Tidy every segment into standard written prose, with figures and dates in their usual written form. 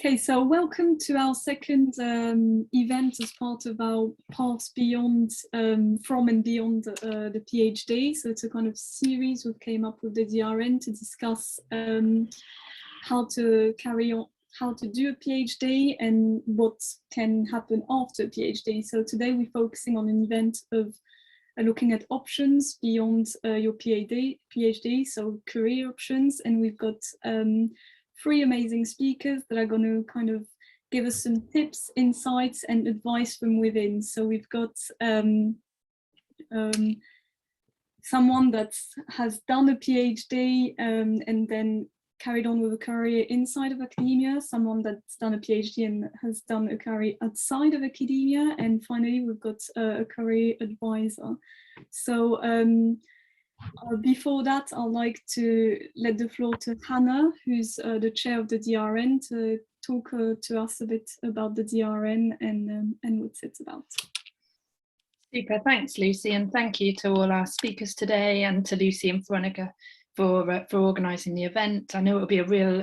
Okay, so welcome to our second event as part of our Paths Beyond, from and beyond the PhD. So it's a kind of series we came up with the DRN to discuss how to carry on, how to do a PhD and what can happen after a PhD. So today we're focusing on an event of looking at options beyond your PhD, so career options, and we've got three amazing speakers that are going to kind of give us some tips, insights and advice from within. So we've got someone that has done a PhD and then carried on with a career inside of academia, someone that's done a PhD and has done a career outside of academia, and finally we've got a career advisor. So before that, I'd like to let the floor to Hannah, who's the chair of the DRN, to talk to us a bit about the DRN and what it's about. Super, thanks Lucy, and thank you to all our speakers today and to Lucy and Veronica for organising the event. I know it will be a real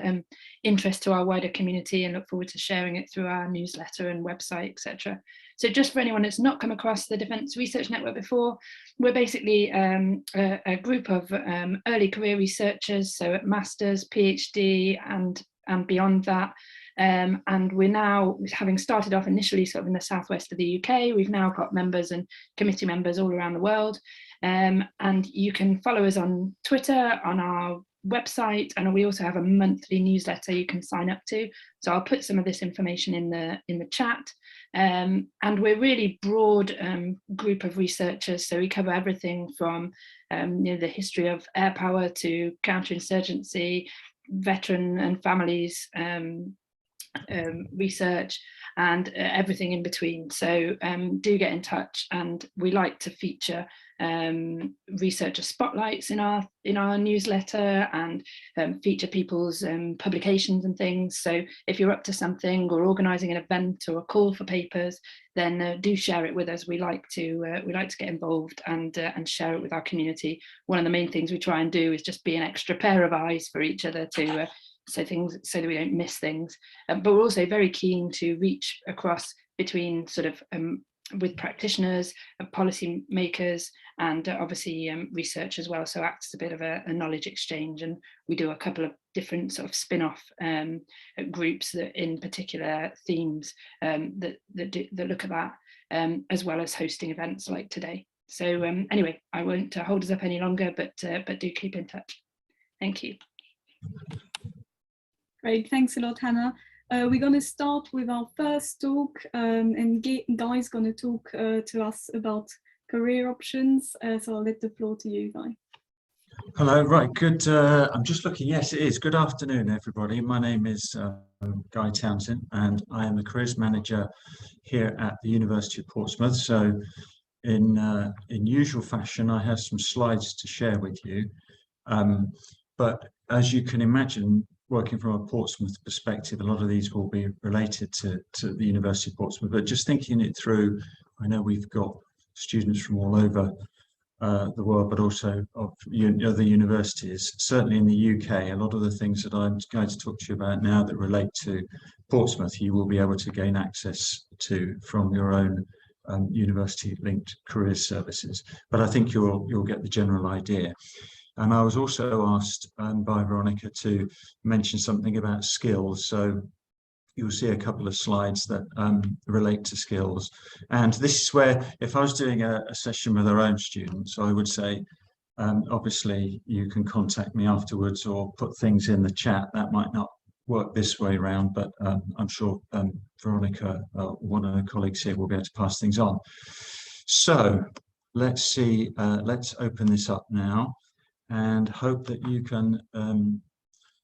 interest to our wider community and look forward to sharing it through our newsletter and website, etc. So just for anyone that's not come across the Defence Research Network before, we're basically a group of early career researchers, so at Masters, PhD and beyond that. And we're now, having started off initially sort of in the southwest of the UK, we've now got members and committee members all around the world. And you can follow us on Twitter, on our website, and we also have a monthly newsletter you can sign up to. So I'll put some of this information in the chat. And we're really broad group of researchers, so we cover everything from the history of air power to counterinsurgency, veteran and families research, and everything in between. So do get in touch, and we like to feature researcher spotlights in our newsletter and feature people's publications and things. So if you're up to something or organising an event or a call for papers, then do share it with us. We like to get involved and share it with our community. One of the main things we try and do is just be an extra pair of eyes for each other to so that we don't miss things, but we're also very keen to reach across between sort of with practitioners, policy makers, and obviously research as well, so acts as a bit of a knowledge exchange. And we do a couple of different sort of spin-off groups that in particular themes that look at that, as well as hosting events like today. So anyway, I won't hold us up any longer, but do keep in touch. Thank you. Great, thanks a lot, Hannah. We're going to start with our first talk, and Guy's going to talk to us about career options. So I'll let the floor to you, Guy. Hello, right, good. I'm just looking, yes, it is. Good afternoon, everybody. My name is Guy Townsend, and I am the careers manager here at the University of Portsmouth. So in usual fashion, I have some slides to share with you. But as you can imagine, working from a Portsmouth perspective, a lot of these will be related to the University of Portsmouth, but just thinking it through, I know we've got students from all over the world, but also of other universities. Certainly in the UK, a lot of the things that I'm going to talk to you about now that relate to Portsmouth, you will be able to gain access to from your own university-linked careers services. But I think you'll get the general idea. And I was also asked by Veronica to mention something about skills. So you'll see a couple of slides that relate to skills. And this is where, if I was doing a session with our own students, I would say, obviously, you can contact me afterwards or put things in the chat. That might not work this way around, but I'm sure Veronica, one of the colleagues here, will be able to pass things on. So let's see, let's open this up now, and hope that you can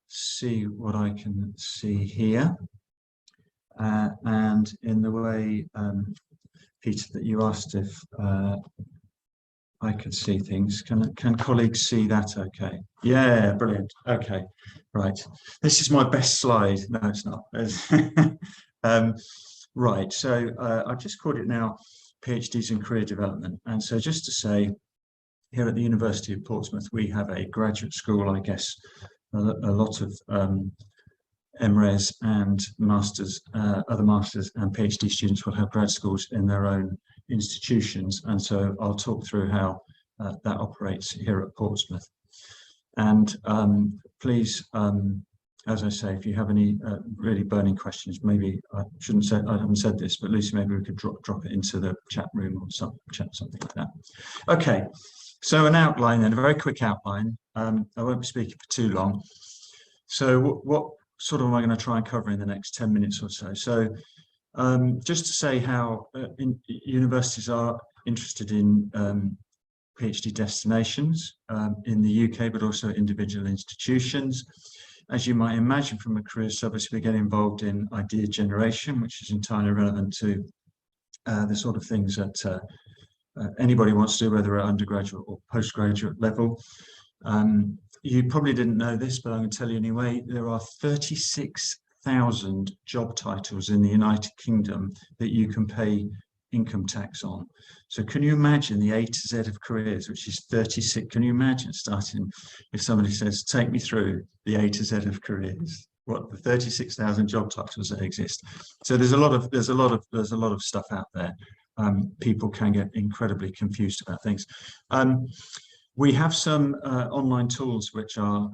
see what I can see here. And in the way, Peter, that you asked if I could see things, can colleagues see that okay? Yeah, brilliant. Okay, right. This is my best slide. No, it's not. Right, so I've just called it now PhDs in Career Development. And so just to say, here at the University of Portsmouth, we have a graduate school, I guess, a lot of MRes and masters, other masters and PhD students will have grad schools in their own institutions, and so I'll talk through how that operates here at Portsmouth. And please, as I say, if you have any really burning questions, maybe I haven't said this, but Lucy, maybe we could drop it into the chat room or something like that. Okay, so an outline then, a very quick outline. I won't be speaking for too long. So what sort of am I going to try and cover in the next 10 minutes or so? So just to say how universities are interested in PhD destinations in the UK, but also individual institutions. As you might imagine from a career service, we get involved in idea generation, which is entirely relevant to the sort of things that anybody wants to do, whether at undergraduate or postgraduate level. You probably didn't know this, but I'm going to tell you anyway. There are 36,000 job titles in the United Kingdom that you can pay income tax on. So can you imagine the A to Z of careers, which is 36? Can you imagine starting, if somebody says, take me through the A to Z of careers, what the 36,000 job titles that exist? So there's a lot of stuff out there. People can get incredibly confused about things. We have some online tools which our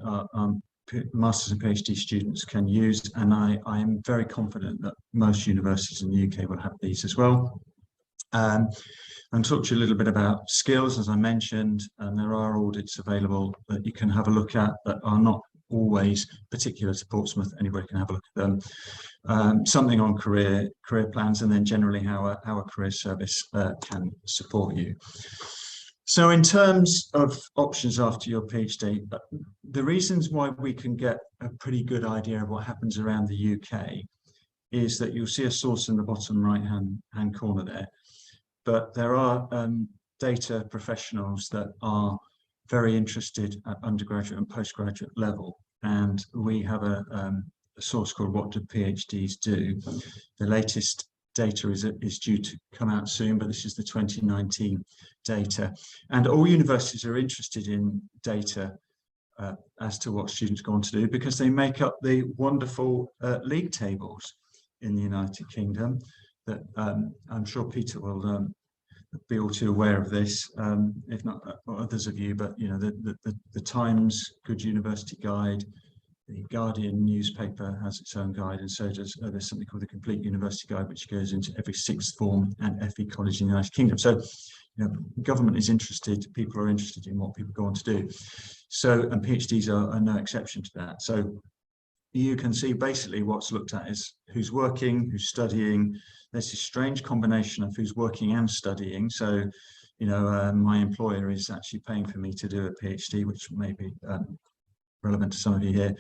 Masters and PhD students can use, and I am very confident that most universities in the UK will have these as well. And talk to you a little bit about skills, as I mentioned, and there are audits available that you can have a look at that are not always particular to Portsmouth. Anybody can have a look at them. Something on career plans, and then generally how a career service can support you. So in terms of options after your PhD, the reasons why we can get a pretty good idea of what happens around the UK is that you'll see a source in the bottom right-hand corner there. But there are data professionals that are very interested at undergraduate and postgraduate level. And we have a source called What Do PhDs Do? The latest data is due to come out soon, but this is the 2019 data. And all universities are interested in data as to what students go on to do, because they make up the wonderful league tables in the United Kingdom that I'm sure Peter will be all too aware of this, if not others of you, but you know, the Times Good University Guide, the Guardian newspaper has its own guide, and so does there's something called the Complete University Guide, which goes into every sixth form and FE college in the United Kingdom. So, you know, government is interested, people are interested in what people go on to do. So, and PhDs are no exception to that. So you can see basically what's looked at is who's working, who's studying. There's this strange combination of who's working and studying. So, you know, my employer is actually paying for me to do a PhD, which may be relevant to some of you here.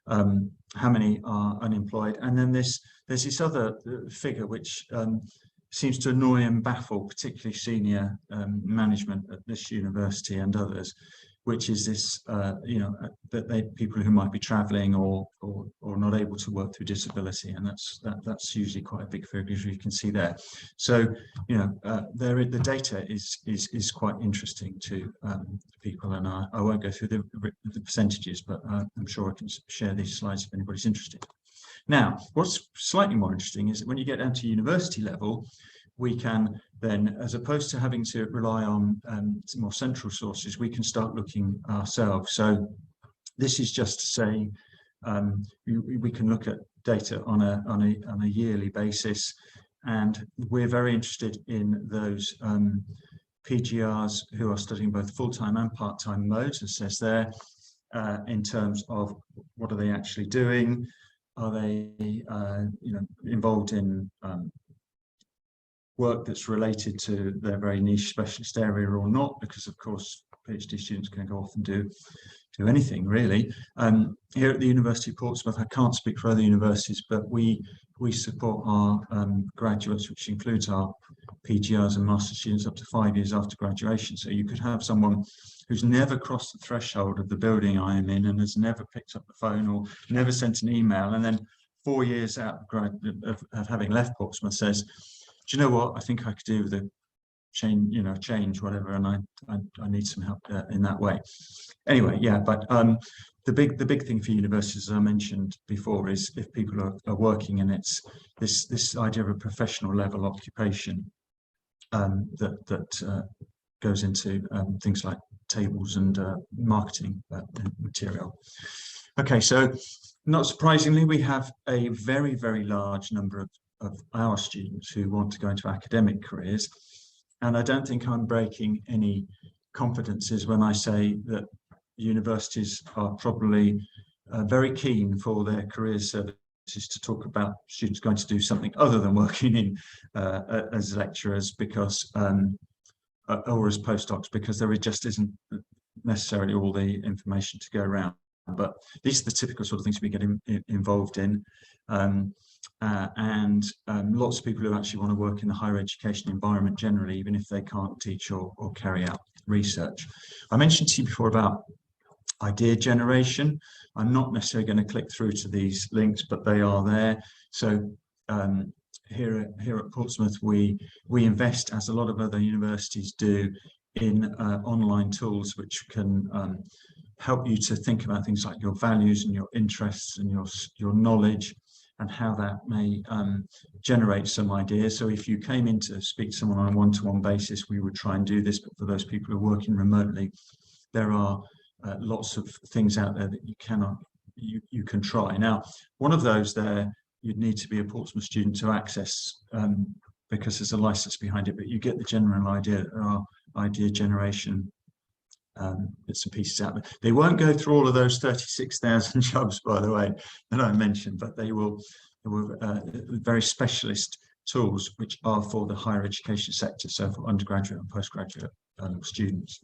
How many are unemployed? And then there's this other figure which seems to annoy and baffle particularly senior management at this university and others, which is this, you know, that people who might be travelling or not able to work through disability, and that's usually quite a big figure, as you can see there. So, you know, the data is quite interesting to people, and I won't go through the percentages, but I'm sure I can share these slides if anybody's interested. Now, what's slightly more interesting is that when you get down to university level, we can then, as opposed to having to rely on some more central sources, we can start looking ourselves. So this is just to say we can look at data on a yearly basis, and we're very interested in those PGRs who are studying both full-time and part-time modes, as says there, in terms of what are they actually doing? Are they you know, involved in work that's related to their very niche specialist area or not? Because of course PhD students can go off and do anything really. Here at the University of Portsmouth, I can't speak for other universities, but we support our graduates, which includes our PGRs and master students, up to 5 years after graduation. So you could have someone who's never crossed the threshold of the building I am in and has never picked up the phone or never sent an email, and then 4 years out of having left Portsmouth says, do you know what, I think I could do with a change, whatever, and I need some help in that way. Anyway, yeah, but the big thing for universities, as I mentioned before, is if people are working, and it's this idea of a professional level occupation that goes into things like tables and marketing material. Okay, so not surprisingly, we have a very, very large number of our students who want to go into academic careers. And I don't think I'm breaking any confidences when I say that universities are probably very keen for their career services to talk about students going to do something other than working in as lecturers, because or as postdocs, because there just isn't necessarily all the information to go around. But these are the typical sort of things we get involved in. Lots of people who actually want to work in the higher education environment generally, even if they can't teach or carry out research. I mentioned to you before about idea generation. I'm not necessarily going to click through to these links, but they are there. So here at Portsmouth, we invest, as a lot of other universities do, in online tools which can help you to think about things like your values and your interests and your knowledge, and how that may generate some ideas. So if you came in to speak to someone on a one-to-one basis, we would try and do this, but for those people who are working remotely, there are lots of things out there that you can try. Now, one of those there, you'd need to be a Portsmouth student to access, because there's a license behind it, but you get the general idea that there are idea generation bits and pieces out there. They won't go through all of those 36,000 jobs, by the way, that I mentioned, but they will very specialist tools which are for the higher education sector, so for undergraduate and postgraduate students.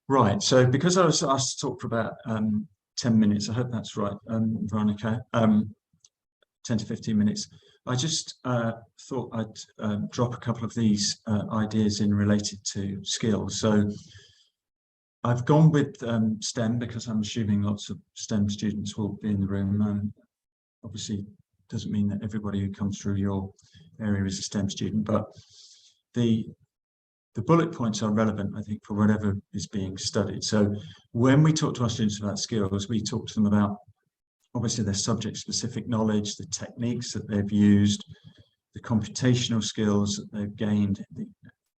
Right, so because I was asked to talk for about 10 minutes, I hope that's right, Veronica, 10 to 15 minutes, I just thought I'd drop a couple of these ideas in related to skills. So I've gone with STEM because I'm assuming lots of STEM students will be in the room. Obviously, doesn't mean that everybody who comes through your area is a STEM student, but the bullet points are relevant, I think, for whatever is being studied. So when we talk to our students about skills, we talk to them about, obviously, their subject-specific knowledge, the techniques that they've used, the computational skills that they've gained, the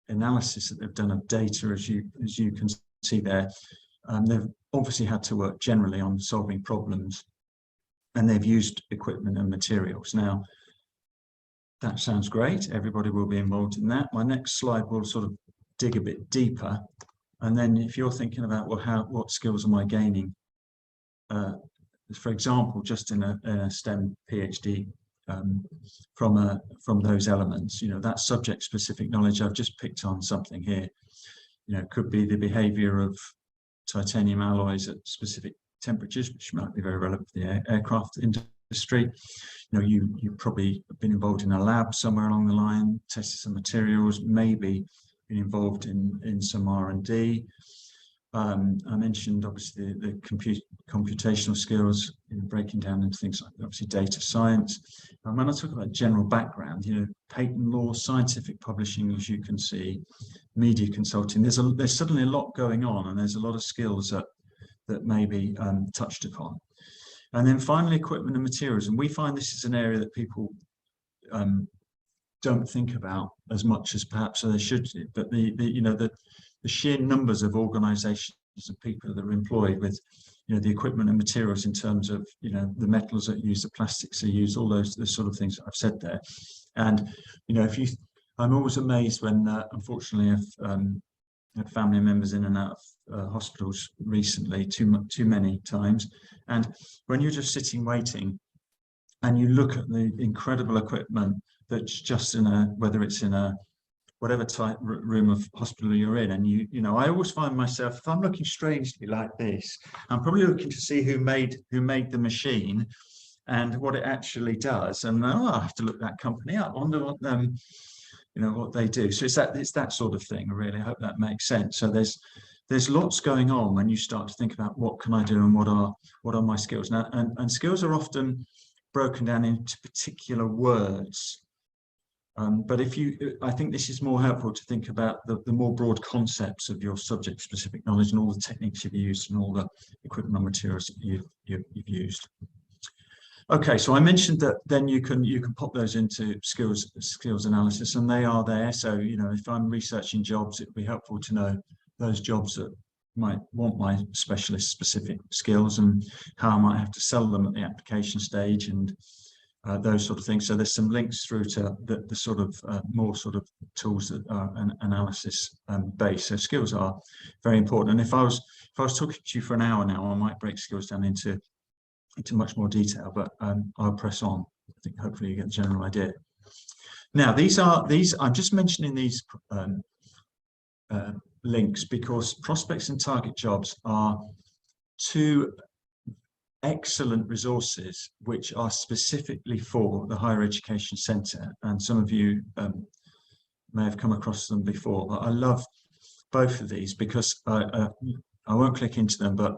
analysis that they've done of data, as you can see there. They've obviously had to work generally on solving problems, and they've used equipment and materials. Now, that sounds great. Everybody will be involved in that. My next slide will sort of dig a bit deeper. And then if you're thinking about, well, what skills am I gaining? For example, just in a STEM PhD, from those elements, that subject-specific knowledge, I've just picked on something here. It could be the behavior of titanium alloys at specific temperatures, which might be very relevant for the aircraft industry. You probably have been involved in a lab somewhere along the line, tested some materials, maybe been involved in some R&D. I mentioned obviously the computational skills, breaking down into things like obviously data science. And when I talk about general background, patent law, scientific publishing, as you can see, media consulting, there's suddenly a lot going on, and there's a lot of skills that may be touched upon. And then finally, equipment and materials. And we find this is an area that people don't think about as much as perhaps they should do. But the sheer numbers of organizations and people that are employed with the equipment and materials in terms of the metals that are used, the plastics that are used, all those sort of things that I've said there. And I'm always amazed when unfortunately I've had family members in and out of hospitals recently, too many times, and when you're just sitting waiting and you look at the incredible equipment that's just whether it's in a whatever type room of hospital you're in, and I always find myself, if I'm looking strangely like this, I'm probably looking to see who made the machine and what it actually does, and I have to look that company up. I wonder what what they do. So it's that sort of thing. I really hope that makes sense. So there's lots going on when you start to think about what can I do and what are my skills now, and skills are often broken down into particular words. But I think this is more helpful to think about the more broad concepts of your subject-specific knowledge and all the techniques you've used and all the equipment and materials that you've used. Okay, so I mentioned that then you can pop those into skills analysis, and they are there. So if I'm researching jobs, it would be helpful to know those jobs that might want my specialist specific skills and how I might have to sell them at the application stage and those sort of things. So there's some links through to the sort of more sort of tools that are analysis based. So skills are very important. And if I was talking to you for an hour now, I might break skills down into much more detail, but I'll press on. I think hopefully you get the general idea. Now I'm just mentioning these links because prospects and target jobs are two excellent resources which are specifically for the higher education centre, and some of you may have come across them before, but I love both of these because I won't click into them, but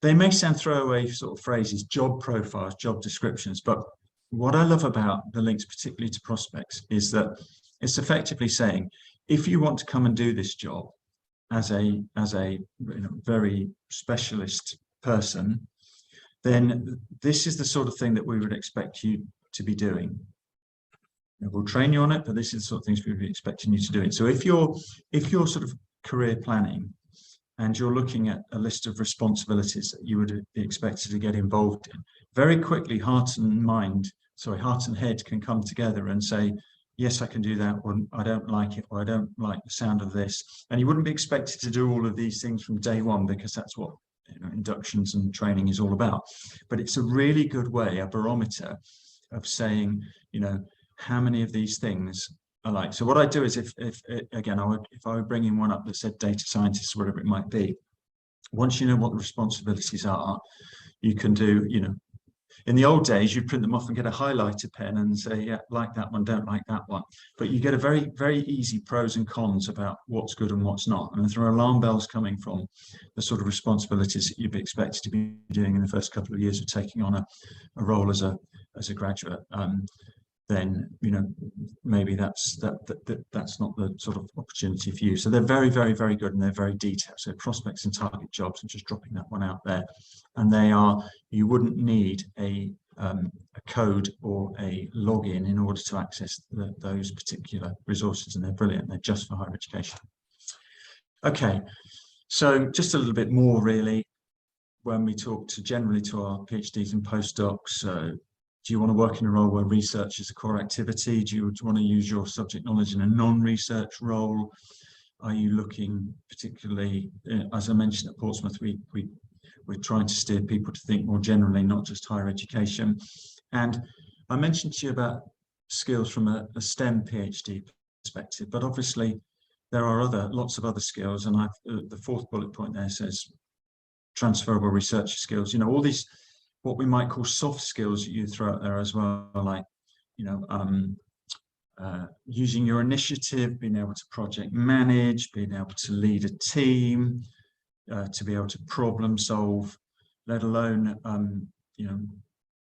they may sound throwaway sort of phrases, job profiles, job descriptions, but what I love about the links, particularly to prospects, is that it's effectively saying, if you want to come and do this job as a very specialist person, then this is the sort of thing that we would expect you to be doing. We'll train you on it, but this is the sort of things we would be expecting you to do it. So if you're sort of career planning and you're looking at a list of responsibilities that you would be expected to get involved in, very quickly heart and head can come together and say, yes, I can do that, or I don't like it, or I don't like the sound of this. And you wouldn't be expected to do all of these things from day one, because that's what inductions and training is all about. But it's a really good way, a barometer of saying, how many of these things I like. So what I do is if I were bringing one up that said data scientist, whatever it might be, once you know what the responsibilities are, you can do, in the old days, you print them off and get a highlighter pen and say, yeah, like that one, don't like that one. But you get a very, very easy pros and cons about what's good and what's not. And if there are alarm bells coming from the sort of responsibilities that you'd be expected to be doing in the first couple of years of taking on a role as a graduate, then maybe that's not the sort of opportunity for you. So they're very, very, very good, and they're very detailed. So prospects and target jobs, I'm just dropping that one out there. And you wouldn't need a code or a login in order to access those particular resources, and they're brilliant. They're just for higher education. Okay, so just a little bit more really when we talk generally to our PhDs and postdocs. Do you want to work in a role where research is a core activity? Do you want to use your subject knowledge in a non-research role? Are you looking particularly, as I mentioned at Portsmouth, we're trying to steer people to think more generally, not just higher education. And I mentioned to you about skills from a STEM PhD perspective, but obviously there are lots of other skills. And the fourth bullet point there says transferable research skills. All these, what we might call soft skills that you throw out there as well, like, using your initiative, being able to project manage, being able to lead a team, to be able to problem solve, let alone,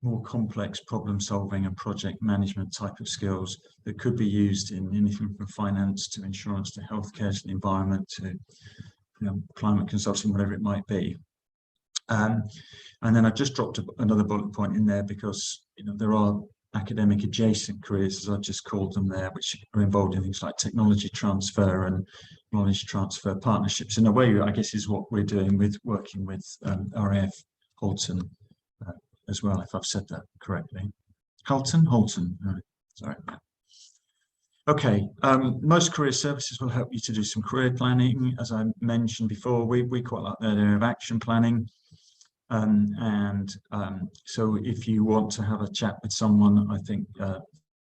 more complex problem solving and project management type of skills that could be used in anything from finance to insurance to healthcare to the environment to climate consulting, whatever it might be. And then I just dropped another bullet point in there because there are academic adjacent careers, as I just called them there, which are involved in things like technology transfer and knowledge transfer partnerships. In a way, I guess, is what we're doing with working with RAF Halton as well, if I've said that correctly. Halton? Sorry. Okay, most career services will help you to do some career planning. As I mentioned before, we quite like the idea of action planning. So if you want to have a chat with someone, I think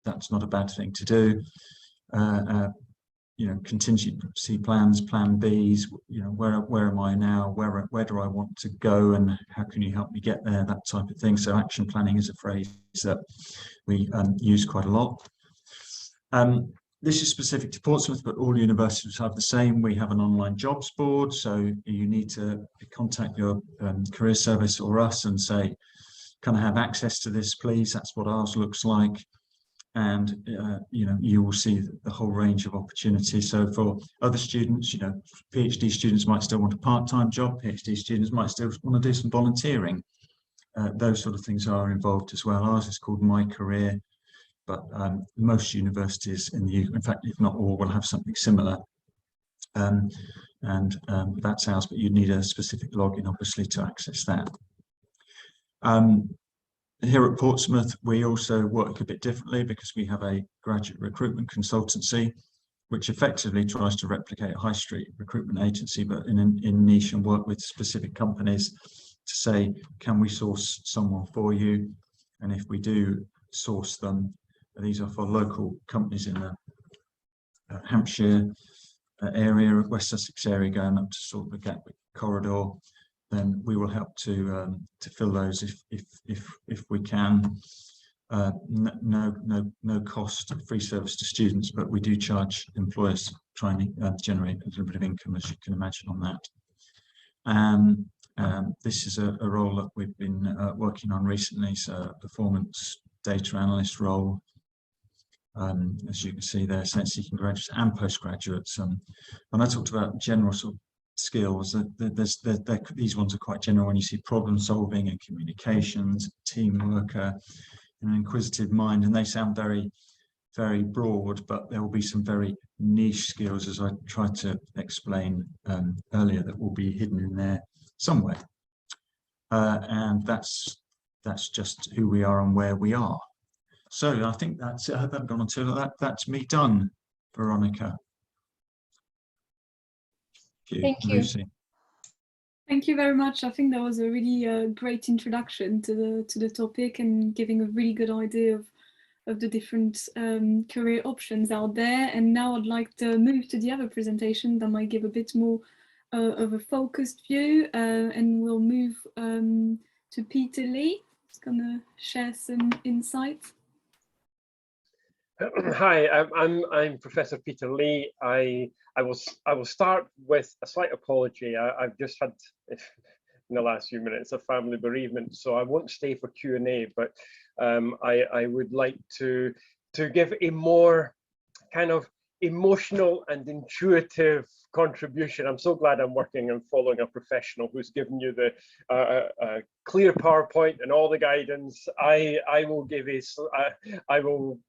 that's not a bad thing to do. Contingency plans, plan Bs, where am I now, where do I want to go, and how can you help me get there, that type of thing. So action planning is a phrase that we use quite a lot. This is specific to Portsmouth, but all universities have the same. We have an online jobs board, so you need to contact your career service or us and say, can I have access to this, please? That's what ours looks like. and you will see the whole range of opportunities. So for other students, PhD students might still want a part-time job, PhD students might still want to do some volunteering. Those sort of things are involved as well. Ours is called My Career, but most universities in the UK, in fact, if not all, will have something similar. That's ours, but you need a specific login, obviously, to access that. Here at Portsmouth, we also work a bit differently because we have a graduate recruitment consultancy, which effectively tries to replicate a high street recruitment agency, but in niche, and work with specific companies to say, can we source someone for you? And if we do source them, these are for local companies in the Hampshire area, West Sussex area, going up to sort of the Gatwick corridor, then we will help to fill those if we can. No cost, free service to students, but we do charge employers, trying to generate a little bit of income, as you can imagine, on that. This is a role that we've been working on recently, so a performance data analyst role. As you can see there, seeking graduates and postgraduates. When I talked about general sort of skills, these ones are quite general. When you see problem solving and communications, teamwork, an inquisitive mind, and they sound very, very broad, but there will be some very niche skills, as I tried to explain earlier, that will be hidden in there somewhere. And that's just who we are and where we are. So I think that's it. I hope I've gone on to that. That's me done, Veronica. Thank you. Lucy. Thank you very much. I think that was a really great introduction to the topic, and giving a really good idea of the different career options out there. And now I'd like to move to the other presentation that might give a bit more of a focused view, and we'll move to Peter Lee. He's gonna share some insights. Hi, I'm Professor Peter Lee. I will start with a slight apology. I've just had, in the last few minutes, a family bereavement, so I won't stay for Q&A. But I would like to give a more kind of emotional and intuitive contribution. I'm so glad I'm working and following a professional who's given you the clear PowerPoint and all the guidance. I will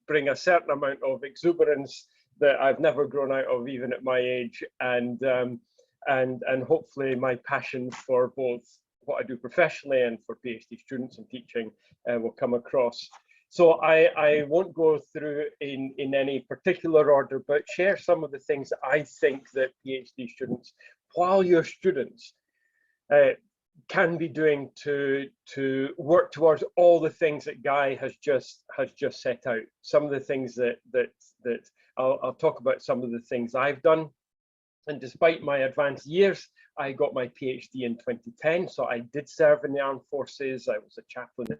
bring a certain amount of exuberance that I've never grown out of, even at my age, and hopefully my passion for both what I do professionally and for PhD students and teaching will come across. So I won't go through in any particular order, but share some of the things that I think that PhD students, while you're students, can be doing to work towards all the things that Guy has just set out. Some of the things that I'll talk about, some of the things I've done. And despite my advanced years, I got my PhD in 2010. So I did serve in the armed forces. I was a chaplain.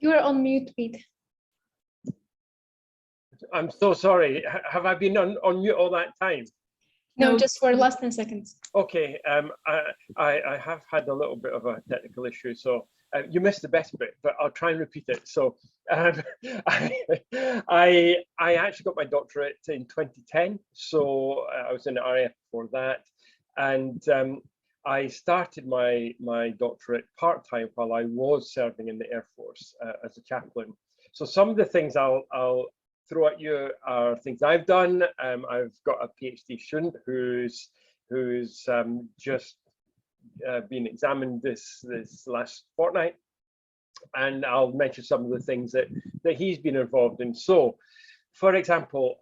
You are on mute, Pete. I'm so sorry. Have I been on mute all that time? No, just for the last 10 seconds. Okay. I have had a little bit of a technical issue, so you missed the best bit, but I'll try and repeat it. So I actually got my doctorate in 2010. So I was in the RAF before that, and I started my doctorate part-time while I was serving in the Air Force as a chaplain. So some of the things I'll throw at you are things I've done. I've got a PhD student who's just been examined this last fortnight, and I'll mention some of the things that he's been involved in. So, for example,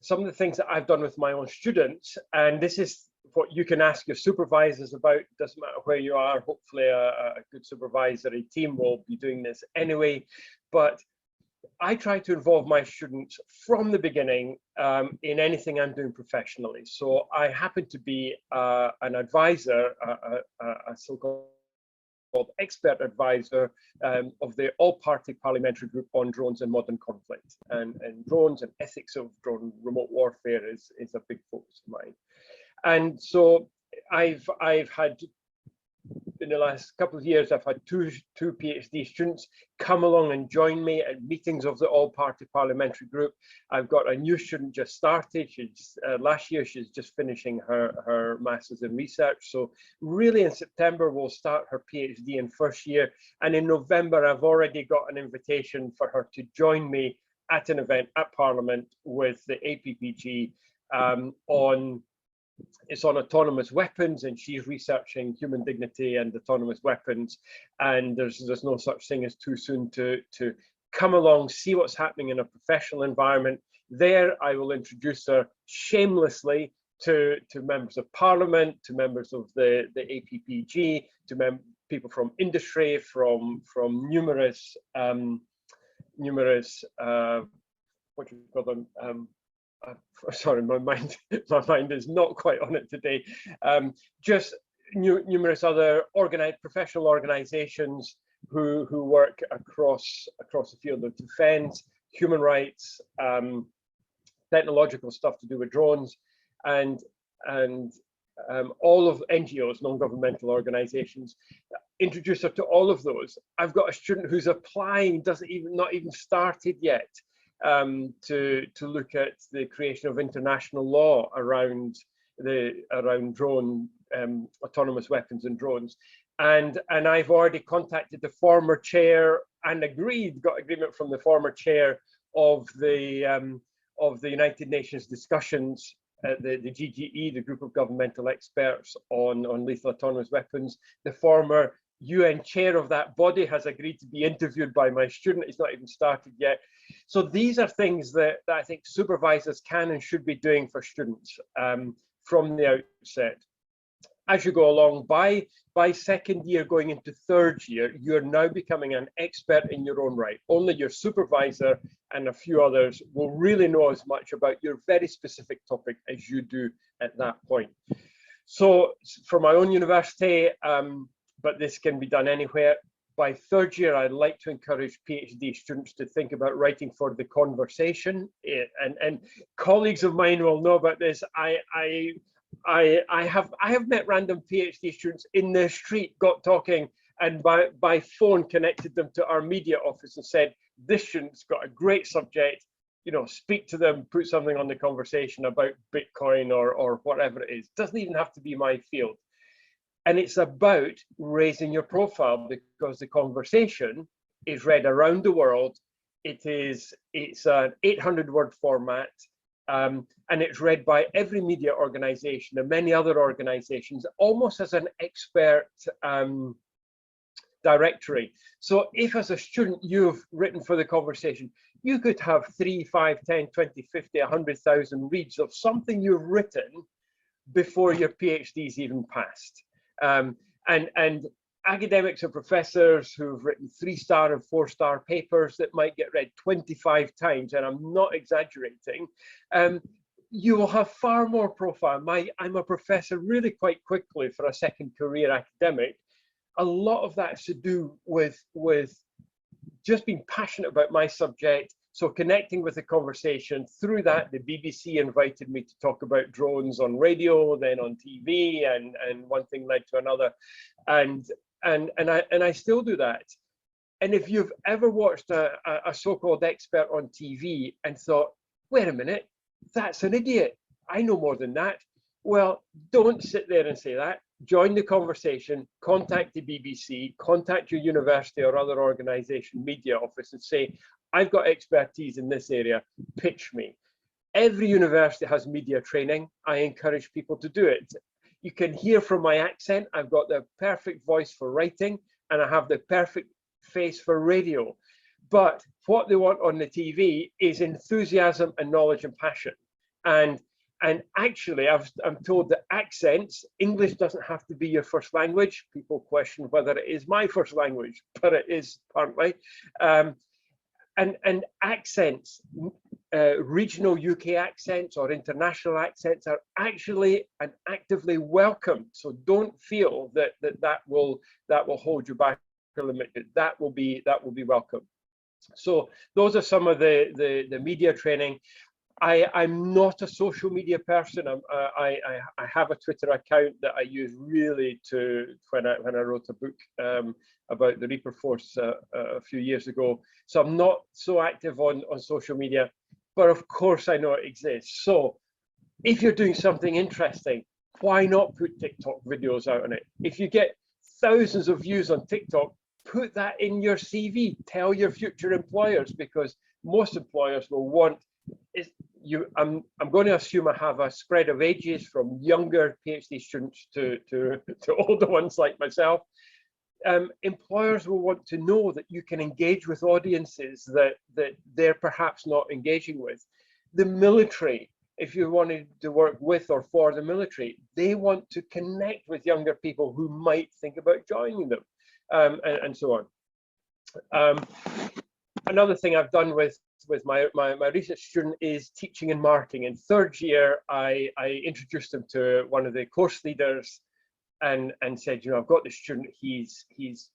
some of the things that I've done with my own students, and this is what you can ask your supervisors about. Doesn't matter where you are. Hopefully a good supervisory team will be doing this anyway, but I try to involve my students from the beginning in anything I'm doing professionally. So I happen to be an advisor, a so-called expert advisor of the all-party parliamentary group on drones and modern conflict. And drones and ethics of drone remote warfare is a big focus of mine. And so I've had the last couple of years, I've had two PhD students come along and join me at meetings of the all-party parliamentary group. I've got a new student just started. She's last year, she's just finishing her master's in research. So really in September, we'll start her PhD in first year. And in November, I've already got an invitation for her to join me at an event at Parliament with the APPG it's on autonomous weapons, and she's researching human dignity and autonomous weapons. And there's no such thing as too soon to come along, see what's happening in a professional environment. There, I will introduce her shamelessly to members of Parliament, to members of the APPG, to people from industry, from numerous what do you call them? Sorry, my mind is not quite on it today. Just numerous other professional organisations who work across the field of defence, human rights, technological stuff to do with drones, and all of NGOs, non-governmental organisations. Introduce her to all of those. I've got a student who's applying, not even started yet. To look at the creation of international law around drone autonomous weapons and drones, and I've already contacted the former chair and got agreement from the former chair of the United Nations discussions at the GGE, the Group of Governmental Experts on Lethal Autonomous Weapons. The former UN chair of that body has agreed to be interviewed by my student. It's not even started yet. So these are things that I think supervisors can and should be doing for students from the outset. As you go along, by second year going into third year, you're now becoming an expert in your own right. Only your supervisor and a few others will really know as much about your very specific topic as you do at that point. So for my own university, but this can be done anywhere. By third year, I'd like to encourage PhD students to think about writing for the conversation. And colleagues of mine will know about this. I have met random PhD students in the street, got talking, and by phone connected them to our media office and said, this student's got a great subject, you know, speak to them, put something on the conversation about Bitcoin or whatever it is. Doesn't even have to be my field. And it's about raising your profile, because the conversation is read around the world. It's an 800-word format, and it's read by every media organization and many other organizations, almost as an expert directory. So if as a student you've written for the conversation, you could have 3, 5, 10, 20, 50, 100,000 reads of something you've written before your PhD's even passed. And academics or professors who've written 3-star and 4-star papers that might get read 25 times, and I'm not exaggerating, you will have far more profile. I'm a professor really quite quickly for a second career academic. A lot of that's to do with just being passionate about my subject. So connecting with the conversation. Through that, the BBC invited me to talk about drones on radio, then on TV, and one thing led to another, and I still do that. And if you've ever watched a so-called expert on TV and thought, wait a minute, that's an idiot, I know more than that. Well, don't sit there and say that. Join the conversation, contact the BBC, contact your university or other organization media office and say, I've got expertise in this area, pitch me. Every university has media training. I encourage people to do it. You can hear from my accent, I've got the perfect voice for writing, and I have the perfect face for radio. But what they want on the TV is enthusiasm and knowledge and passion. And actually, I'm told that accents, English doesn't have to be your first language. People question whether it is my first language, but it is apparently. And accents, regional UK accents or international accents are actually and actively welcomed. So don't feel that will hold you back or limit it. That will be welcome. So those are some of the media training. I'm not a social media person. I have a Twitter account that I use really to when I wrote a book about the Reaper Force a few years ago. So I'm not so active on social media, but of course I know it exists. So if you're doing something interesting, why not put TikTok videos out on it? If you get thousands of views on TikTok, put that in your CV. Tell your future employers, because most employers will want I'm going to assume I have a spread of ages from younger PhD students to older ones like myself. Employers will want to know that you can engage with audiences that they're perhaps not engaging with. The military, if you wanted to work with or for the military, they want to connect with younger people who might think about joining them, and so on. Another thing I've done with my research student is teaching and marking. In third year, I introduced him to one of the course leaders and said, you know, I've got this student, he's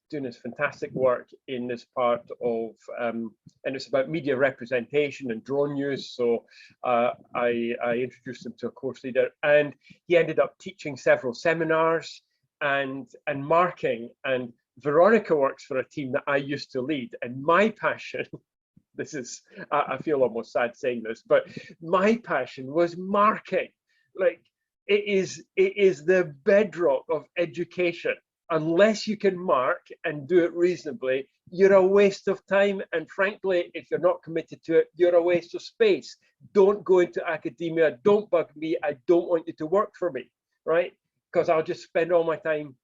doing this fantastic work in this part of, and it's about media representation and drone use. So I introduced him to a course leader, and he ended up teaching several seminars and marking. And Veronica works for a team that I used to lead, and my passion, this is, I feel almost sad saying this, but my passion was marking. Like, it is the bedrock of education. Unless you can mark and do it reasonably, you're a waste of time. And frankly, if you're not committed to it, you're a waste of space. Don't go into academia. Don't bug me. I don't want you to work for me, right? Because I'll just spend all my time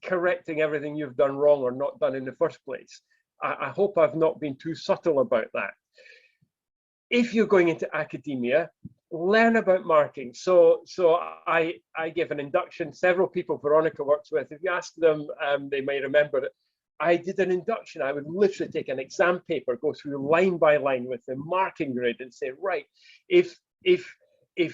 correcting everything you've done wrong or not done in the first place. I hope I've not been too subtle about that. If you're going into academia, learn about marking. So I give an induction. Several people Veronica works with, if you ask them, they may remember that I did an induction. I would literally take an exam paper, go through line by line with the marking grid and say, right, if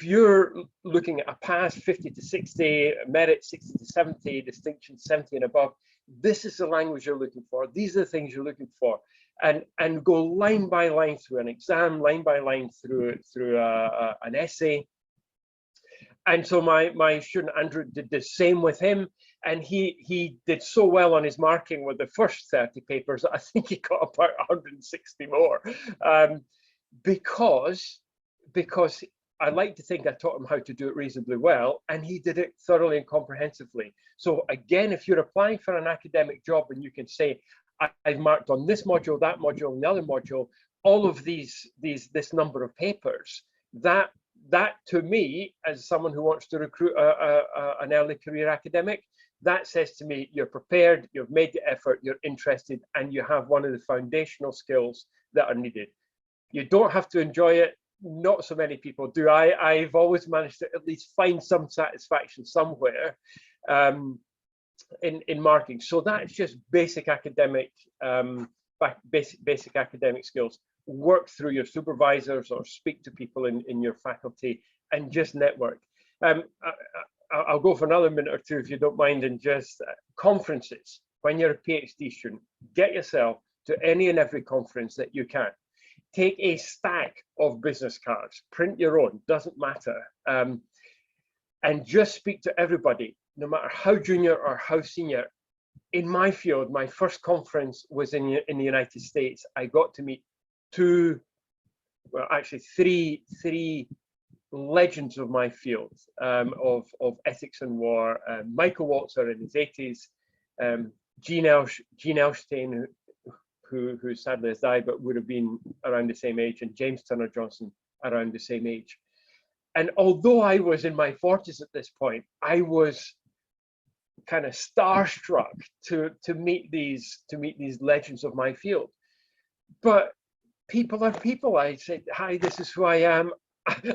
you're looking at a pass 50 to 60, merit 60 to 70, distinction 70 and above, this is the language you're looking for. These are the things you're looking for. And go line by line through an exam, line by line through an essay. And so my student Andrew did the same with him, and he did so well on his marking with the first 30 papers that I think he got about 160 more, because I like to think I taught him how to do it reasonably well, and he did it thoroughly and comprehensively. So again, if you're applying for an academic job and you can say, I've marked on this module, that module, and the other module, all of this number of papers, that to me, as someone who wants to recruit an early career academic, that says to me, you're prepared, you've made the effort, you're interested, and you have one of the foundational skills that are needed. You don't have to enjoy it. Not so many people do. I've always managed to at least find some satisfaction somewhere in marking. So that's just basic academic basic academic skills. Work through your supervisors or speak to people in your faculty and just network. I'll go for another minute or two if you don't mind, and just conferences. When you're a PhD student, get yourself to any and every conference that you can. Take a stack of business cards, print your own, doesn't matter, and just speak to everybody, no matter how junior or how senior. In my field, my first conference was in the United States. I got to meet three legends of my field, of ethics and war. Michael Walzer in his 80s, Gene Elshtain, who sadly has died, but would have been around the same age, and James Turner Johnson around the same age. And although I was in my 40s at this point, I was kind of starstruck to meet these legends of my field. But people are people. I said, hi, this is who I am.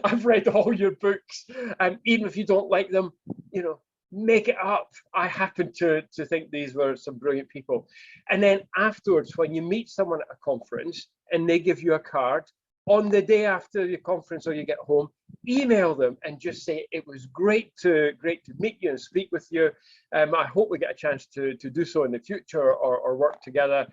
I've read all your books, and even if you don't like them, you know, make it up. I happen to think these were some brilliant people. And then afterwards, when you meet someone at a conference and they give you a card, on the day after the conference or you get home, email them and just say, it was great to meet you and speak with you. I hope we get a chance to do so in the future or work together.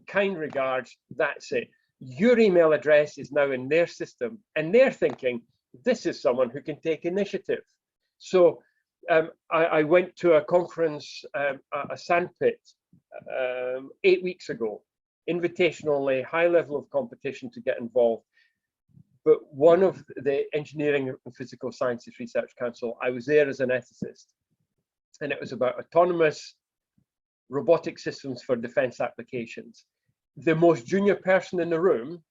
Kind regards, that's it. Your email address is now in their system, and they're thinking, this is someone who can take initiative. So I went to a conference, a sandpit, 8 weeks ago, invitation only, high level of competition to get involved. But one of the Engineering and Physical Sciences Research Council, I was there as an ethicist, and it was about autonomous robotic systems for defense applications. The most junior person in the room,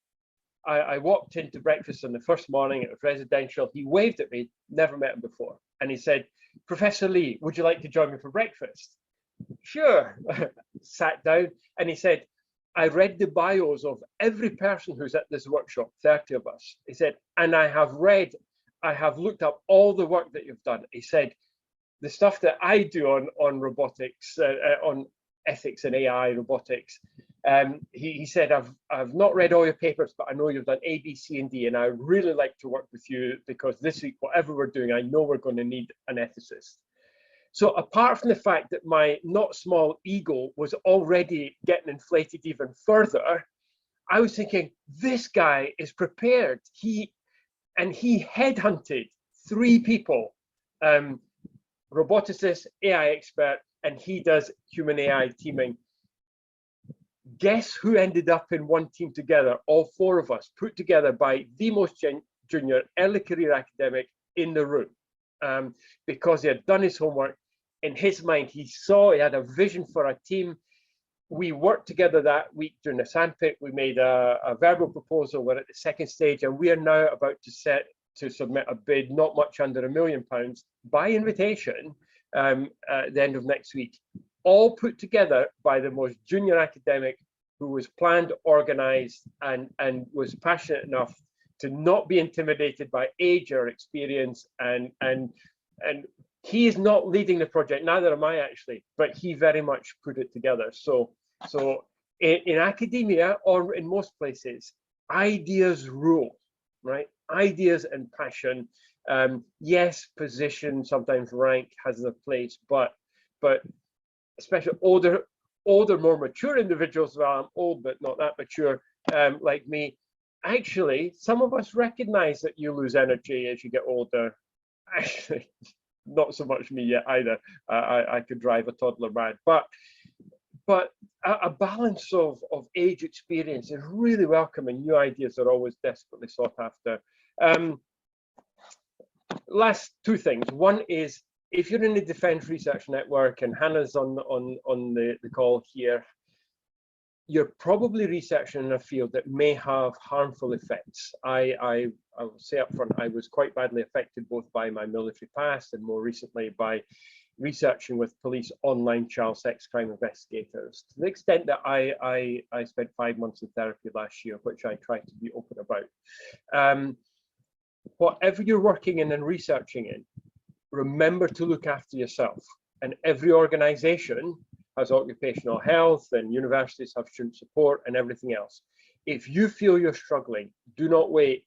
I walked into breakfast on the first morning, it was residential, he waved at me, never met him before, and he said, Professor Lee, would you like to join me for breakfast? Sure. Sat down, and he said, I read the bios of every person who's at this workshop, 30 of us. He said, and I have looked up all the work that you've done. He said, the stuff that I do on robotics, on ethics and AI robotics, he said, I've not read all your papers, but I know you've done A, B, C, and D, and I'd really like to work with you because this week, whatever we're doing, I know we're going to need an ethicist. So apart from the fact that my not small ego was already getting inflated even further, I was thinking, this guy is prepared. He headhunted 3 people, roboticist, AI expert, and he does human AI teaming. Guess who ended up in one team together? All 4 of us put together by the most junior early career academic in the room, because he had done his homework. In his mind, he had a vision for a team. We worked together that week during the sandpit. We made a verbal proposal. We're at the 2nd stage, and we are now about to submit a bid not much under £1 million by invitation at the end of next week, all put together by the most junior academic who was planned, organized, and was passionate enough to not be intimidated by age or experience. And he is not leading the project, neither am I actually, but he very much put it together. So in academia, or in most places, ideas rule, right? Ideas and passion. Yes, position, sometimes rank has a place, but especially older, more mature individuals, well, I'm old, but not that mature, like me, actually, some of us recognize that you lose energy as you get older. Actually, not so much me yet either. I could drive a toddler mad, but a balance of age experience is really welcome, and new ideas are always desperately sought after. Last 2 things. One is, if you're in the Defence Research Network, and Hannah's on the call here, you're probably researching in a field that may have harmful effects. I will say up front, I was quite badly affected both by my military past and more recently by researching with police online child sex crime investigators, to the extent that I spent 5 months in therapy last year, which I tried to be open about. Whatever you're working in and researching in, remember to look after yourself. And every organization has occupational health, and universities have student support and everything else. If you feel you're struggling, do not wait.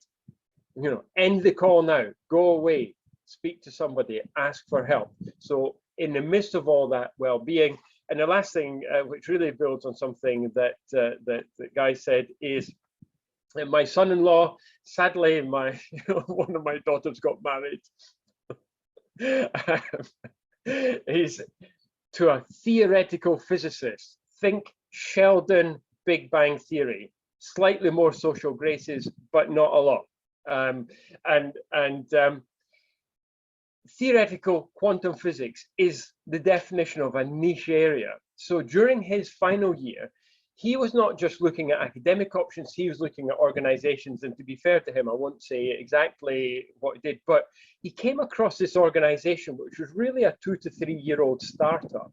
End the call now, go away, speak to somebody, ask for help. So in the midst of all that well-being, and the last thing, which really builds on something that Guy said, is my son-in-law, sadly, one of my daughters got married. He's to a theoretical physicist. Think Sheldon, Big Bang Theory, slightly more social graces, but not a lot. Theoretical quantum physics is the definition of a niche area. So during his final year, he was not just looking at academic options, he was looking at organizations. And to be fair to him, I won't say exactly what he did, but he came across this organization, which was really a 2 to 3 year old startup.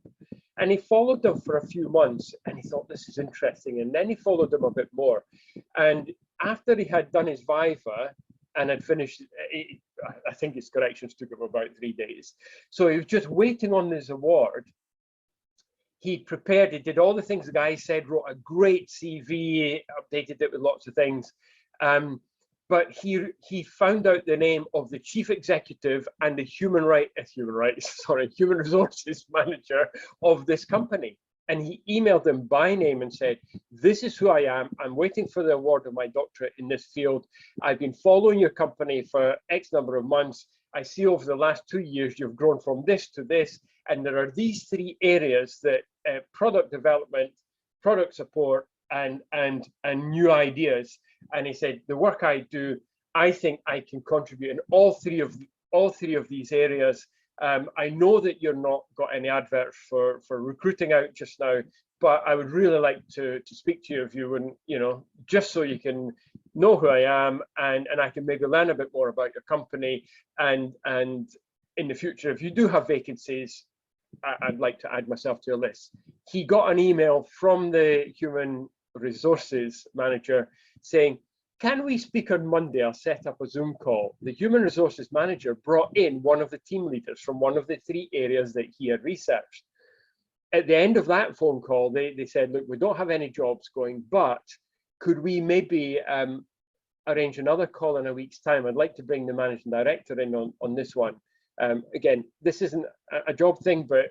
And he followed them for a few months, and he thought, this is interesting. And then he followed them a bit more. And after he had done his Viva and had finished, I think his corrections took him about 3 days. So he was just waiting on his award. He prepared, he did all the things the guy said, wrote a great CV, updated it with lots of things. But he found out the name of the chief executive and the human resources manager of this company. And he emailed them by name and said, this is who I am. I'm waiting for the award of my doctorate in this field. I've been following your company for X number of months. I see over the last 2 years, you've grown from this to this. And there are these 3 areas that product development, product support, and new ideas. And he said, the work I do, I think I can contribute in all three of these areas. I know that you're not got any adverts for recruiting out just now, but I would really like to speak to you if you wouldn't, you know, just so you can know who I am, and I can maybe learn a bit more about your company, and in the future, if you do have vacancies, I'd like to add myself to your list. He got an email from the human resources manager saying, can we speak on Monday? I'll set up a Zoom call. The human resources manager brought in one of the team leaders from one of the 3 areas that he had researched. At the end of that phone call, they said, look, we don't have any jobs going, but could we maybe arrange another call in a week's time? I'd like to bring the managing director in on this one. Again, this isn't a job thing, but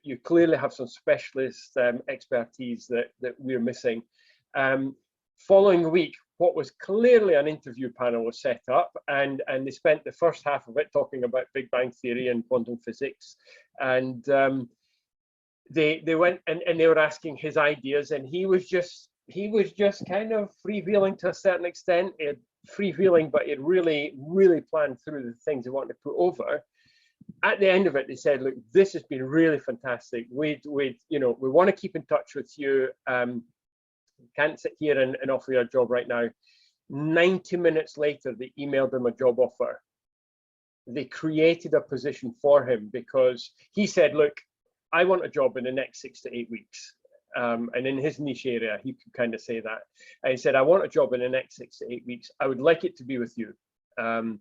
you clearly have some specialist expertise that we're missing. Following week, what was clearly an interview panel was set up, and they spent the first half of it talking about Big Bang Theory and quantum physics, and they went and they were asking his ideas, and he was just kind of freewheeling to a certain extent. Freewheeling, but it really planned through the things they wanted to put over. At the end of it, they said, look, this has been really fantastic. We want to keep in touch with you. Can't sit here and offer you a job right now. 90 minutes later, they emailed him a job offer. They created a position for him because he said, look, I want a job in the next 6 to 8 weeks. And in his niche area, he could kind of say that. And he said, I want a job in the next 6 to 8 weeks. I would like it to be with you. And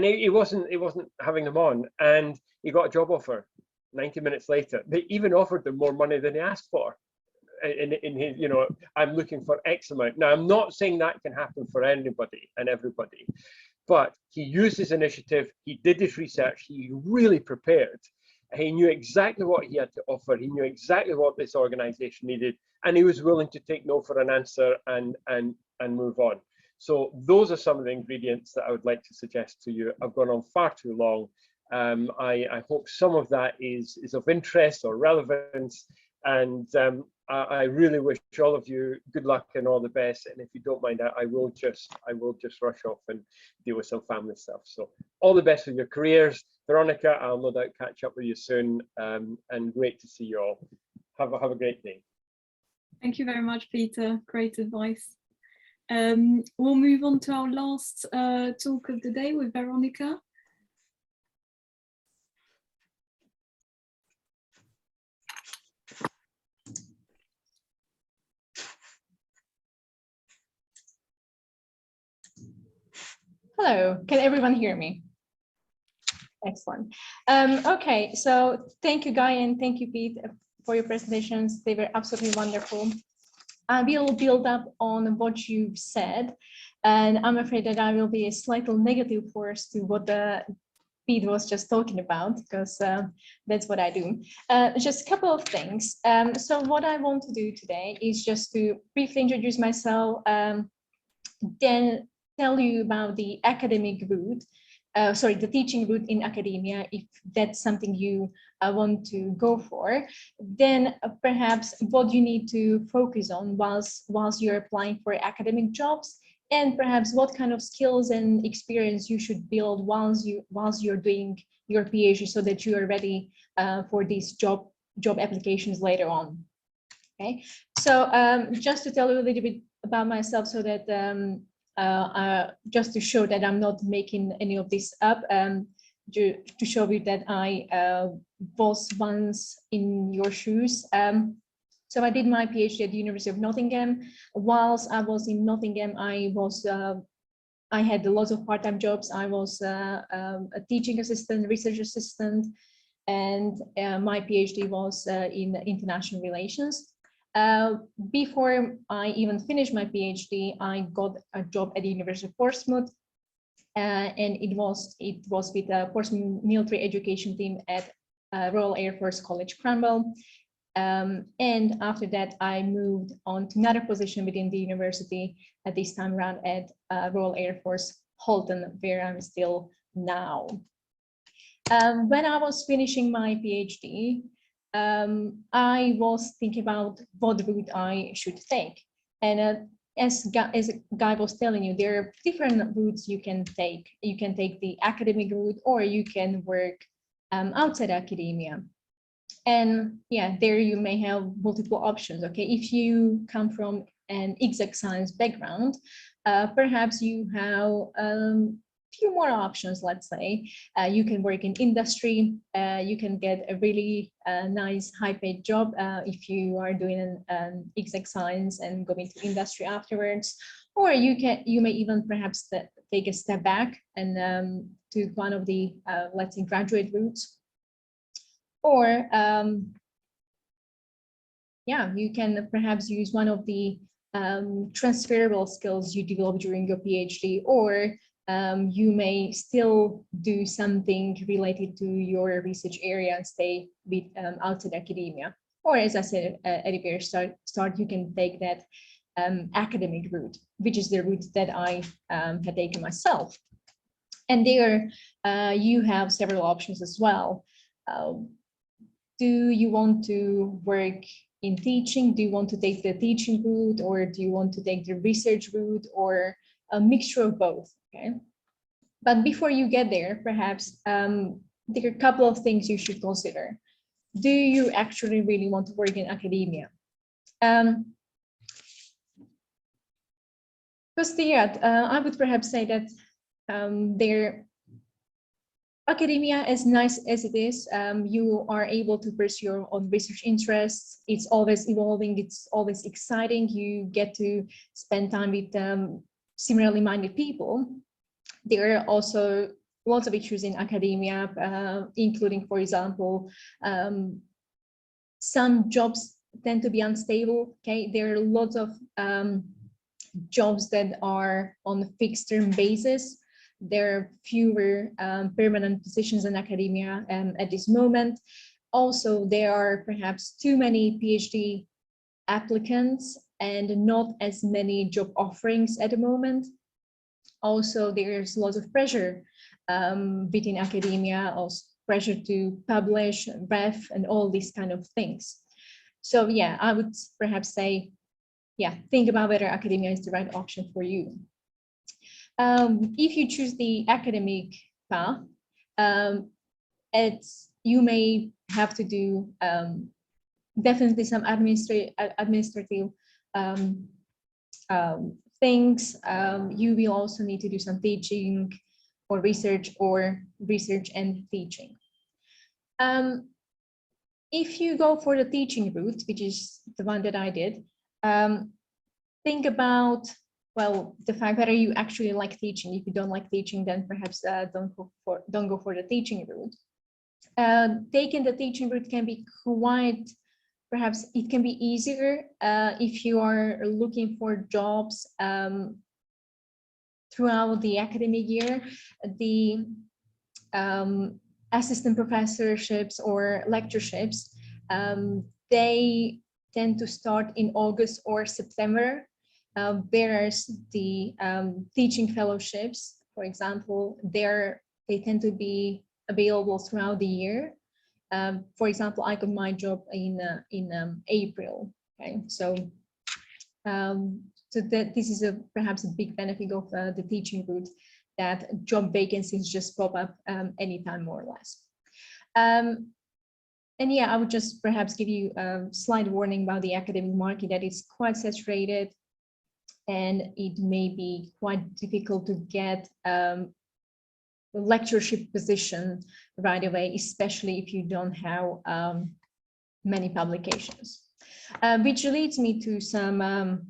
he wasn't having them on, and he got a job offer 90 minutes later. They even offered him more money than he asked for. In his, you know, I'm looking for X amount. Now, I'm not saying that can happen for anybody and everybody, but he used his initiative, he did his research, he really prepared. He knew exactly what he had to offer, he knew exactly what this organization needed, and he was willing to take no for an answer and move on. So those are some of the ingredients that I would like to suggest to you. I've gone on far too long. I hope some of that is of interest or relevance, and I really wish all of you good luck and all the best. And if you don't mind, I will just rush off and deal with some family stuff. So all the best with your careers. Veronica, I'll no doubt catch up with you soon, and great to see you all. Have a great day. Thank you very much, Peter. Great advice. We'll move on to our last talk of the day with Veronica. Hello, can everyone hear me? Excellent. Okay, so thank you, Guy, and thank you, Pete, for your presentations. They were absolutely wonderful. I will build up on what you've said, and I'm afraid that I will be a slightly negative force to what Pete was just talking about, because that's what I do. Just a couple of things. So what I want to do today is just to briefly introduce myself, then tell you about the academic route, the teaching route in academia, if that's something you want to go for. Then perhaps what you need to focus on whilst you're applying for academic jobs, and perhaps what kind of skills and experience you should build whilst you're doing your PhD, so that you are ready for these job applications later on. Okay, so just to tell you a little bit about myself, so that just to show that I'm not making any of this up, to show you that I was once in your shoes. So I did my PhD at the University of Nottingham. Whilst I was in Nottingham, I had a lot of part-time jobs. I was a teaching assistant, research assistant, and my PhD was in international relations. Before I even finished my PhD, I got a job at the University of Portsmouth, and it was with the Portsmouth military education team at Royal Air Force College Cranwell. And after that, I moved on to another position within the university, at this time around at Royal Air Force Halton, where I'm still now. When I was finishing my PhD, I was thinking about what route I should take. And as Guy was telling you, there are different routes you can take. You can take the academic route, or you can work outside academia. And yeah, there you may have multiple options. Okay, if you come from an exact science background, perhaps you have few more options. Let's say you can work in industry. You can get a really nice high-paid job if you are doing an exact science and go into industry afterwards. Or you may even perhaps take a step back and do one of the let's say graduate routes. Or yeah, you can perhaps use one of the transferable skills you develop during your PhD, or you may still do something related to your research area and stay with outside academia. Or as I said at the very start, you can take that academic route, which is the route that I had taken myself. And there you have several options as well. Do you want to work in teaching? Do you want to take the teaching route, or do you want to take the research route, or a mixture of both? Okay. But before you get there, perhaps there are a couple of things you should consider. Do you actually really want to work in academia? Because I would perhaps say that academia, as nice as it is, you are able to pursue your own research interests. It's always evolving. It's always exciting. You get to spend time with similarly minded people. There are also lots of issues in academia, including, for example, some jobs tend to be unstable. Okay, there are lots of jobs that are on a fixed term basis. There are fewer permanent positions in academia at this moment. Also, there are perhaps too many PhD applicants and not as many job offerings at the moment. Also, there's lots of pressure within academia, also pressure to publish, ref, and all these kind of things. So yeah, I would perhaps say, yeah, think about whether academia is the right option for you. If you choose the academic path, you may have to do definitely some administrative things. You will also need to do some teaching or research and teaching. If you go for the teaching route, which is the one that I did, think about, well, the fact whether you actually like teaching. If you don't like teaching, then perhaps don't go for the teaching route. Taking the teaching route can be quite, perhaps it can be easier if you are looking for jobs throughout the academic year. The assistant professorships or lectureships, they tend to start in August or September. Whereas the teaching fellowships, for example, they tend to be available throughout the year. For example, I got my job in April. Okay, so this is perhaps a big benefit of the teaching route, that job vacancies just pop up anytime, more or less. And yeah, I would just perhaps give you a slight warning about the academic market, that it's quite saturated, and it may be quite difficult to get a lectureship position right away, especially if you don't have many publications. Which leads me to some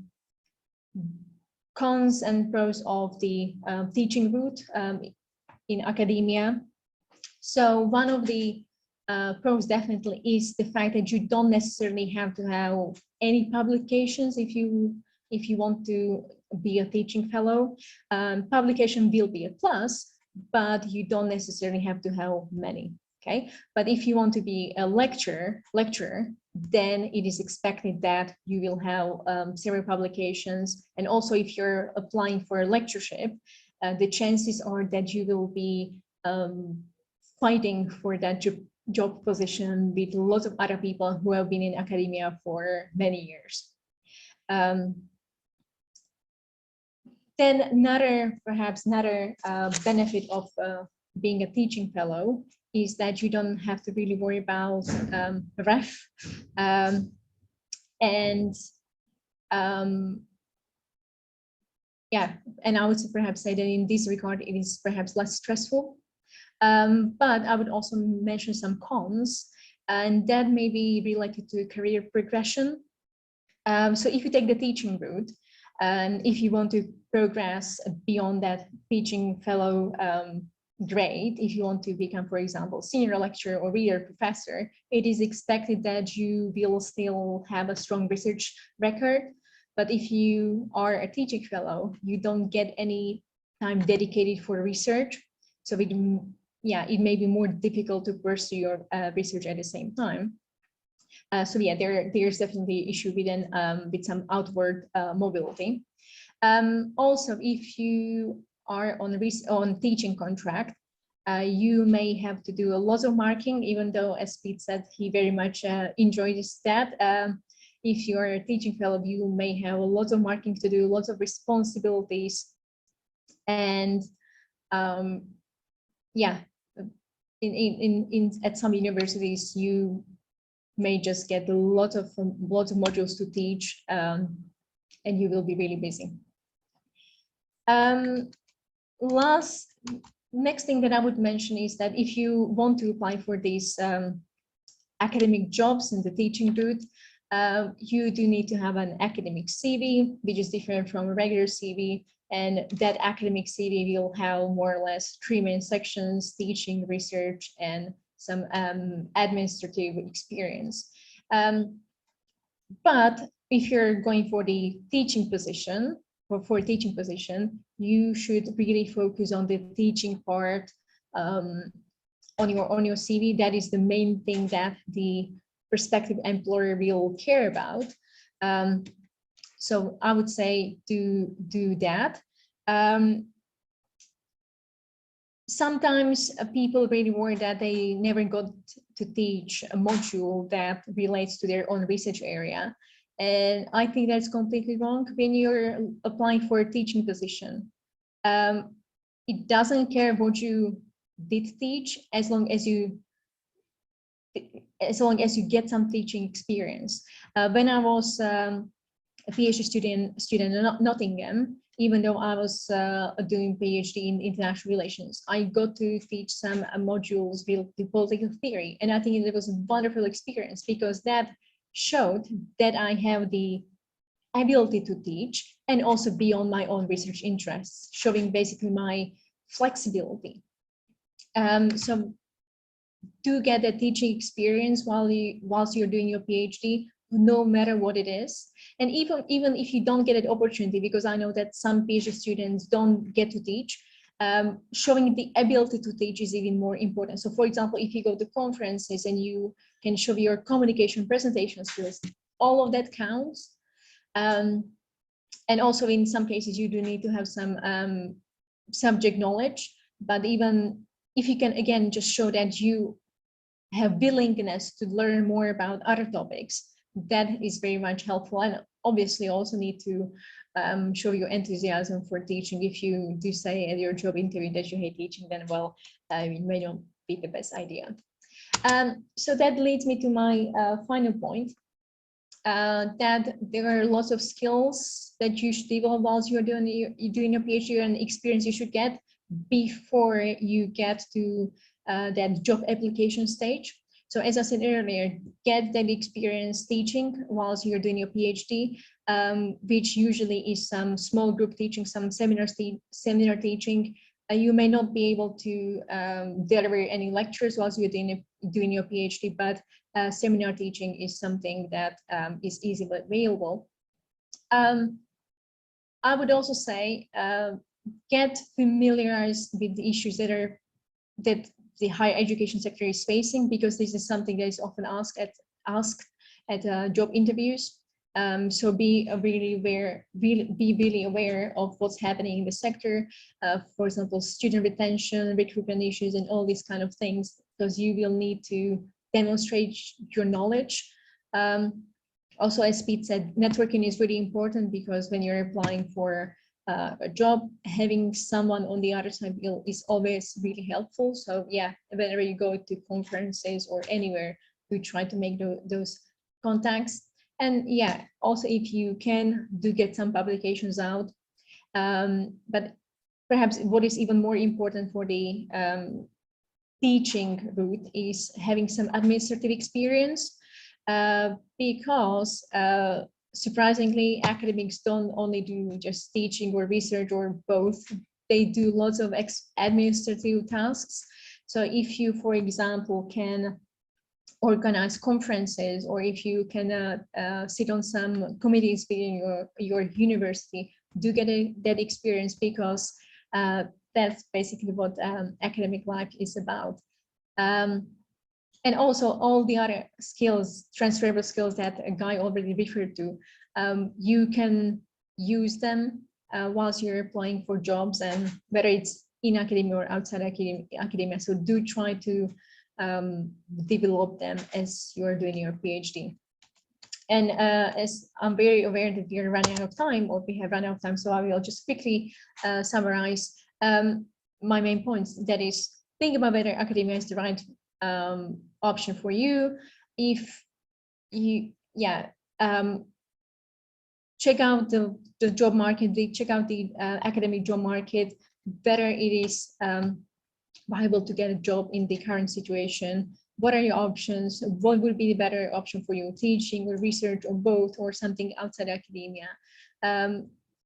cons and pros of the teaching route in academia. So one of the pros definitely is the fact that you don't necessarily have to have any publications if you want to be a teaching fellow. Publication will be a plus, but you don't necessarily have to have many. Okay, but if you want to be a lecturer, then it is expected that you will have several publications. And also if you're applying for a lectureship, the chances are that you will be fighting for that job position with lots of other people who have been in academia for many years. Then perhaps another benefit of being a teaching fellow is that you don't have to really worry about ref. Yeah, and I would perhaps say that in this regard, it is perhaps less stressful. But I would also mention some cons, and that may be related to career progression. So if you take the teaching route, and if you want to progress beyond that teaching fellow grade, if you want to become, for example, senior lecturer or reader professor, it is expected that you will still have a strong research record. But if you are a teaching fellow, you don't get any time dedicated for research. So it may be more difficult to pursue your research at the same time. So yeah, there's definitely an issue with some outward mobility. Also, if you are on teaching contract, you may have to do a lot of marking, even though, as Pete said, he very much enjoys that. If you're a teaching fellow, you may have a lot of marking to do, lots of responsibilities. And yeah, at some universities, you may just get a lot of modules to teach, and you will be really busy. Next thing that I would mention is that if you want to apply for these academic jobs in the teaching route, you do need to have an academic CV, which is different from a regular CV. And that academic CV will have more or less 3 main sections: teaching, research, and some administrative experience. But if you're going for the teaching position, you should really focus on the teaching part on your CV. That is the main thing that the prospective employer will care about. So I would say do that. Sometimes people really worry that they never got to teach a module that relates to their own research area. And I think that's completely wrong when you're applying for a teaching position. It doesn't care what you did teach, as long as you get some teaching experience. When I was a PhD student in Nottingham, even though I was doing PhD in international relations, I got to teach some modules with political theory. And I think it was a wonderful experience, because that showed that I have the ability to teach and also beyond my own research interests, showing basically my flexibility. So do get a teaching experience whilst you're doing your PhD, no matter what it is. And even if you don't get an opportunity, because I know that some PhD students don't get to teach, showing the ability to teach is even more important. So for example, if you go to conferences and you can show your communication presentation skills, all of that counts. And also in some cases, you do need to have some subject knowledge, but even if you can, again, just show that you have willingness to learn more about other topics, that is very much helpful. And obviously also need to show your enthusiasm for teaching. If you do say at your job interview that you hate teaching, then well, it may not be the best idea. So that leads me to my final point, that there are lots of skills that you should develop whilst you're doing your PhD, and experience you should get before you get to that job application stage. So as I said earlier, get that experience teaching whilst you're doing your PhD, which usually is some small group teaching, some seminar teaching. You may not be able to deliver any lectures whilst you're doing your PhD, but seminar teaching is something that is easily available. I would also say get familiarized with the issues that the higher education sector is facing, because this is something that is often asked at job interviews. So be really aware of what's happening in the sector. For example, student retention, recruitment issues, and all these kind of things, because you will need to demonstrate your knowledge. Also, as Pete said, networking is really important, because when you're applying for a job, having someone on the other side is always really helpful. So yeah, whenever you go to conferences or anywhere, we try to make those contacts. And yeah, also if you can, do get some publications out. But perhaps what is even more important for the teaching route is having some administrative experience, because surprisingly, academics don't only do just teaching or research or both. They do lots of administrative tasks. So if you, for example, can organize conferences, or if you can sit on some committees within your university, do get that experience, because that's basically what academic life is about. And also all the other skills, transferable skills that a guy already referred to, you can use them whilst you're applying for jobs, and whether it's in academia or outside academia. So do try to develop them as you're doing your PhD. And as I'm very aware that we're running out of time, or we have run out of time, so I will just quickly summarize my main points. That is, think about whether academia is the right option for you. If you, check out the job market, check out the academic job market, whether it is viable to get a job in the current situation. What are your options? What would be the better option for you, teaching or research or both, or something outside academia?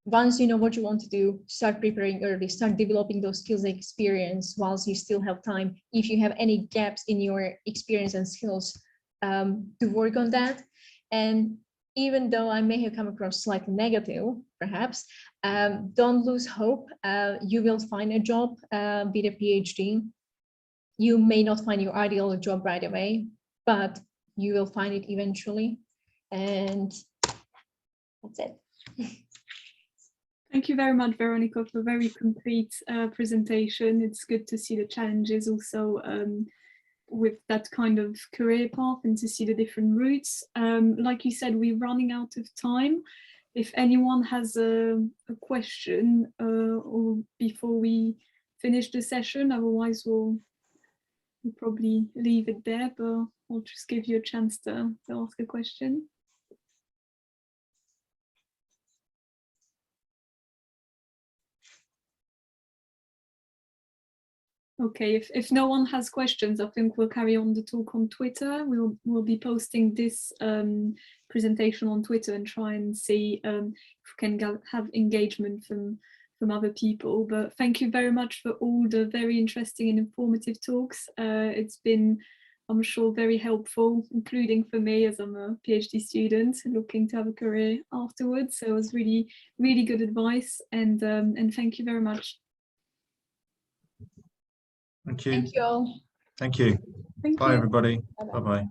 Once you know what you want to do, start preparing early, start developing those skills and experience whilst you still have time. If you have any gaps in your experience and skills, to work on that. And even though I may have come across slightly negative, perhaps, don't lose hope. You will find a job with a PhD. You may not find your ideal job right away, but you will find it eventually. And that's it. Thank you very much, Veronica, for a very complete presentation. It's good to see the challenges also with that kind of career path, and to see the different routes. Like you said, we're running out of time. If anyone has a question or before we finish the session, otherwise we'll probably leave it there, but I'll just give you a chance to ask a question. Okay, if no one has questions, I think we'll carry on the talk on Twitter. We'll be posting this presentation on Twitter and try and see if we can have engagement from other people. But thank you very much for all the very interesting and informative talks. It's been, I'm sure, very helpful, including for me as I'm a PhD student looking to have a career afterwards. So it was really, really good advice, and thank you very much. Thank you. Thank you all. Thank you. Thank Bye, you. everybody. Bye-bye. Bye-bye.